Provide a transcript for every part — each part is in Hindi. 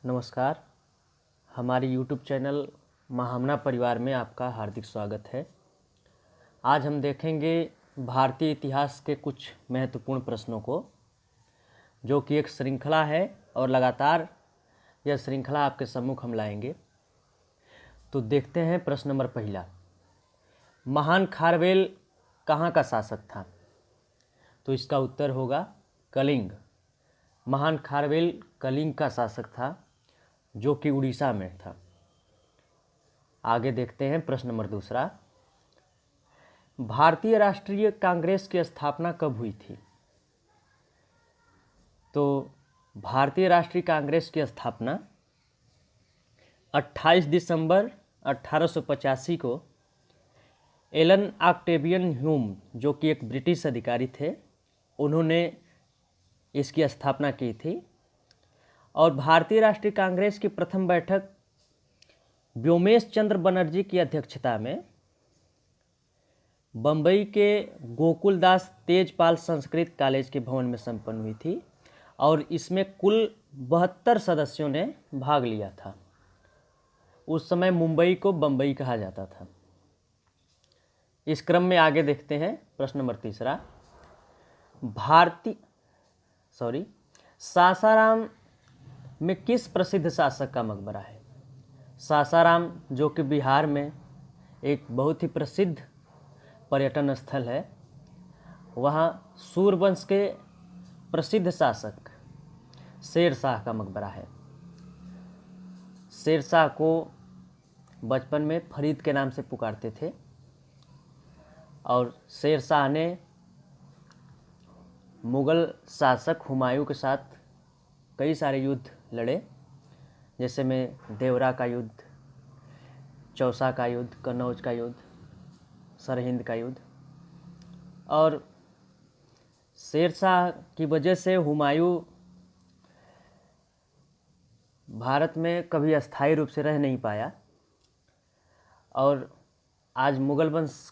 नमस्कार। हमारे YouTube चैनल महामना परिवार में आपका हार्दिक स्वागत है। आज हम देखेंगे भारतीय इतिहास के कुछ महत्वपूर्ण प्रश्नों को, जो कि एक श्रृंखला है और लगातार यह श्रृंखला आपके सम्मुख हम लाएंगे। तो देखते हैं प्रश्न नंबर पहला। महान खारवेल कहाँ का शासक था? तो इसका उत्तर होगा कलिंग। महान खारवेल कलिंग का शासक था, जो कि उड़ीसा में था। आगे देखते हैं प्रश्न नंबर दूसरा। भारतीय राष्ट्रीय कांग्रेस की स्थापना कब हुई थी? तो भारतीय राष्ट्रीय कांग्रेस की स्थापना 28 दिसंबर 1885 को एलन ऑक्टेवियन ह्यूम, जो कि एक ब्रिटिश अधिकारी थे, उन्होंने इसकी स्थापना की थी। और भारतीय राष्ट्रीय कांग्रेस की प्रथम बैठक व्योमेश चंद्र बनर्जी की अध्यक्षता में बम्बई के गोकुलदास तेजपाल संस्कृत कॉलेज के भवन में संपन्न हुई थी और इसमें कुल 72 सदस्यों ने भाग लिया था। उस समय मुंबई को बम्बई कहा जाता था। इस क्रम में आगे देखते हैं प्रश्न नंबर तीसरा। सासाराम में किस प्रसिद्ध शासक का मकबरा है? सासाराम, जो कि बिहार में एक बहुत ही प्रसिद्ध पर्यटन स्थल है, वहाँ सूरवंश के प्रसिद्ध शासक शेर शाह का मकबरा है। शेर शाह को बचपन में फरीद के नाम से पुकारते थे और शेर शाह ने मुग़ल शासक हुमायूं के साथ कई सारे युद्ध लड़े, जैसे में देवरा का युद्ध, चौसा का युद्ध, कन्नौज का युद्ध, सरहिंद का युद्ध। और शेर शाह की वजह से हुमायूं भारत में कभी अस्थायी रूप से रह नहीं पाया और आज मुग़ल वंश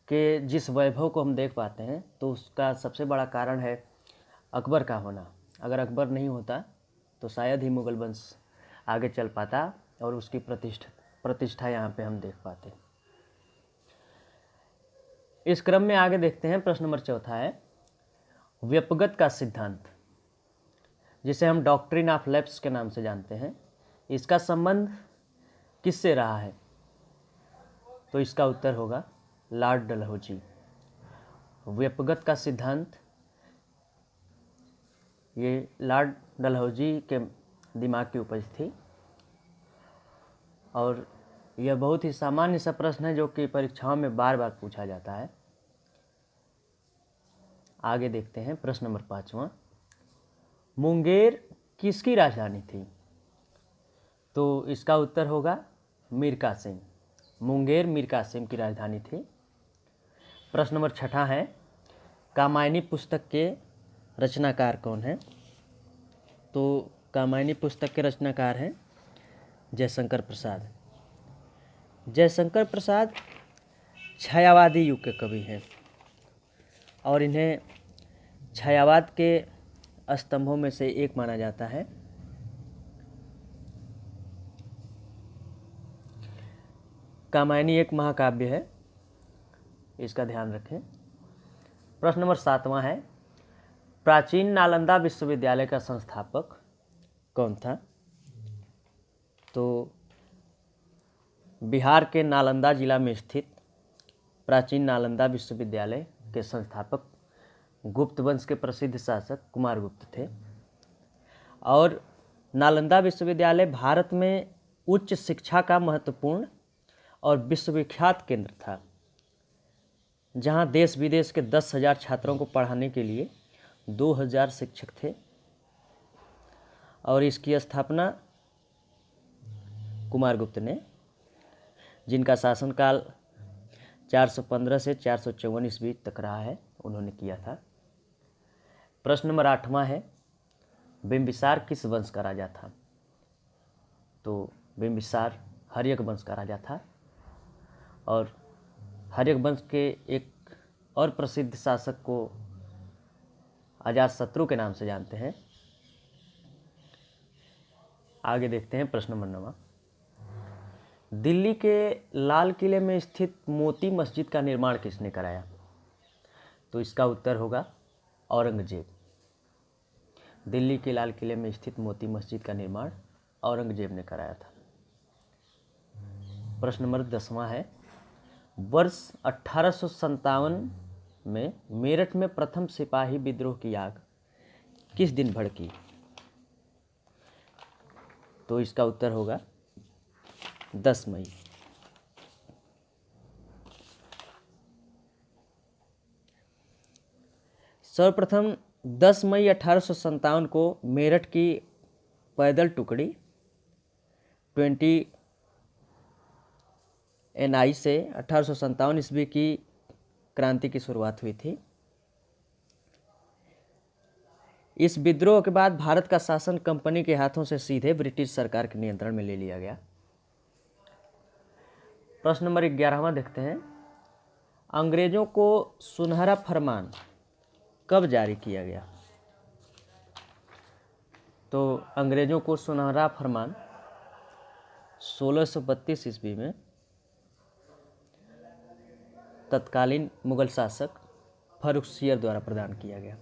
के जिस वैभव को हम देख पाते हैं, तो उसका सबसे बड़ा कारण है अकबर का होना। अगर अकबर नहीं होता तो शायद ही मुग़ल वंश आगे चल पाता और उसकी प्रतिष्ठा यहाँ पे हम देख पाते। इस क्रम में आगे देखते हैं प्रश्न नंबर चौथा है व्यपगत का सिद्धांत, जिसे हम डॉक्ट्रिन ऑफ लैप्स के नाम से जानते हैं, इसका संबंध किससे रहा है? तो इसका उत्तर होगा लॉर्ड डलहौजी। व्यपगत का सिद्धांत ये लॉर्ड डलहौजी के दिमाग की उपज थी और यह बहुत ही सामान्य सा प्रश्न है, जो कि परीक्षाओं में बार बार पूछा जाता है। आगे देखते हैं प्रश्न नंबर 5वां। मुंगेर किसकी राजधानी थी? तो इसका उत्तर होगा मीर कासिम। मुंगेर मीर कासिम की राजधानी थी। प्रश्न नंबर 6 है कामायनी पुस्तक के रचनाकार कौन है? तो कामायनी पुस्तक के रचनाकार हैं जयशंकर प्रसाद। जयशंकर प्रसाद छायावादी युग के कवि हैं और इन्हें छायावाद के स्तंभों में से एक माना जाता है। कामायनी एक महाकाव्य है, इसका ध्यान रखें। प्रश्न नंबर 7वां है प्राचीन नालंदा विश्वविद्यालय का संस्थापक कौन था? तो बिहार के नालंदा जिला में स्थित प्राचीन नालंदा विश्वविद्यालय के संस्थापक गुप्त वंश के प्रसिद्ध शासक कुमारगुप्त थे। और नालंदा विश्वविद्यालय भारत में उच्च शिक्षा का महत्वपूर्ण और विश्वविख्यात केंद्र था, जहां देश विदेश के 10,000 छात्रों को पढ़ाने के लिए 2,000 शिक्षक थे। और इसकी स्थापना कुमारगुप्त ने, जिनका शासनकाल 415 से 454 ईस्वी तक रहा है, उन्होंने किया था। प्रश्न नंबर 8वां है बिंबिसार किस वंश का राजा था? तो बिंबिसार हर्यक वंश का राजा था और हर्यक वंश के एक और प्रसिद्ध शासक को अजातशत्रु के नाम से जानते हैं। आगे देखते हैं प्रश्न नंबर 9। दिल्ली के लाल किले में स्थित मोती मस्जिद का निर्माण किसने कराया? तो इसका उत्तर होगा औरंगजेब। दिल्ली के लाल किले में स्थित मोती मस्जिद का निर्माण औरंगजेब ने कराया था। प्रश्न नंबर 10वां है, वर्ष 1857 में मेरठ में प्रथम सिपाही विद्रोह की आग किस दिन भड़की? तो इसका उत्तर होगा 10 मई। सर्वप्रथम 10 मई 1857 को मेरठ की पैदल टुकड़ी 20 NI से 1857 ईस्वी की क्रांति की शुरुआत हुई थी। इस विद्रोह के बाद भारत का शासन कंपनी के हाथों से सीधे ब्रिटिश सरकार के नियंत्रण में ले लिया गया। प्रश्न नंबर 11वां देखते हैं, अंग्रेजों को सुनहरा फरमान कब जारी किया गया? तो अंग्रेजों को सुनहरा फरमान 1632 ईस्वी में तत्कालीन मुगल शासक फर्रुखसियर द्वारा प्रदान किया गया।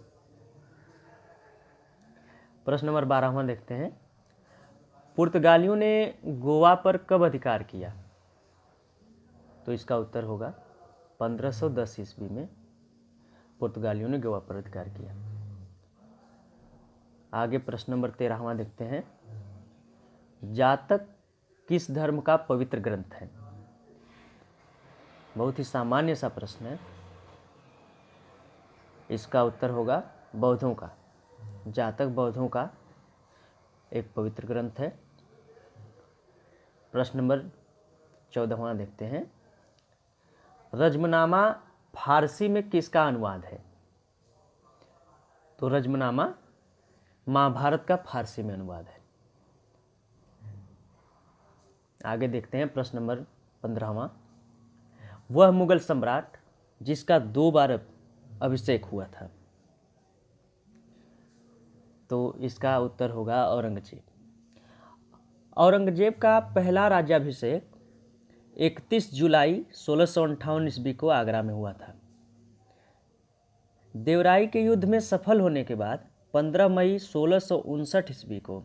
प्रश्न नंबर 12वां देखते हैं, पुर्तगालियों ने गोवा पर कब अधिकार किया? तो इसका उत्तर होगा 1510 ईस्वी में पुर्तगालियों ने गोवा पर अधिकार किया। आगे प्रश्न नंबर 13वां देखते हैं, जातक किस धर्म का पवित्र ग्रंथ है? बहुत ही सामान्य सा प्रश्न है। इसका उत्तर होगा बौद्धों का। जातक बौद्धों का एक पवित्र ग्रंथ है। प्रश्न नंबर 14वां देखते हैं, रज़्मनामा फारसी में किसका अनुवाद है? तो रज़्मनामा महाभारत का फारसी में अनुवाद है। आगे देखते हैं प्रश्न नंबर 15वां, वह मुगल सम्राट जिसका 2 बार अभिषेक हुआ था? तो इसका उत्तर होगा औरंगजेब। औरंगजेब का पहला राज्याभिषेक 31 जुलाई 1658 ईस्वी को आगरा में हुआ था। देवराई के युद्ध में सफल होने के बाद 15 मई 1659 ईस्वी को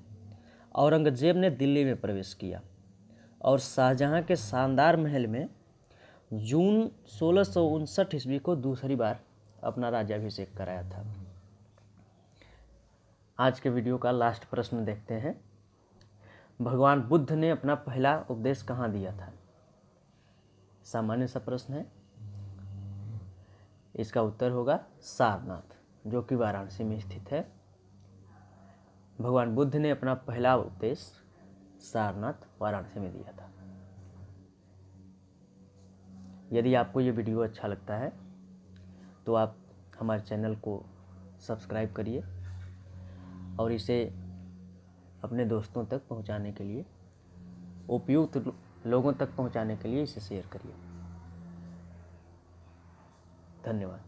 औरंगजेब ने दिल्ली में प्रवेश किया और शाहजहां के शानदार महल में जून 1659 ईस्वी को दूसरी बार अपना राज्याभिषेक कराया था। आज के वीडियो का लास्ट प्रश्न देखते हैं, भगवान बुद्ध ने अपना पहला उपदेश कहाँ दिया था? सामान्य सा प्रश्न है। इसका उत्तर होगा सारनाथ, जो कि वाराणसी में स्थित है। भगवान बुद्ध ने अपना पहला उपदेश सारनाथ वाराणसी में दिया था। यदि आपको ये वीडियो अच्छा लगता है तो आप हमारे चैनल को सब्सक्राइब करिए और इसे अपने दोस्तों तक पहुंचाने के लिए, उपयुक्त लोगों तक पहुंचाने के लिए इसे शेयर करिए। धन्यवाद।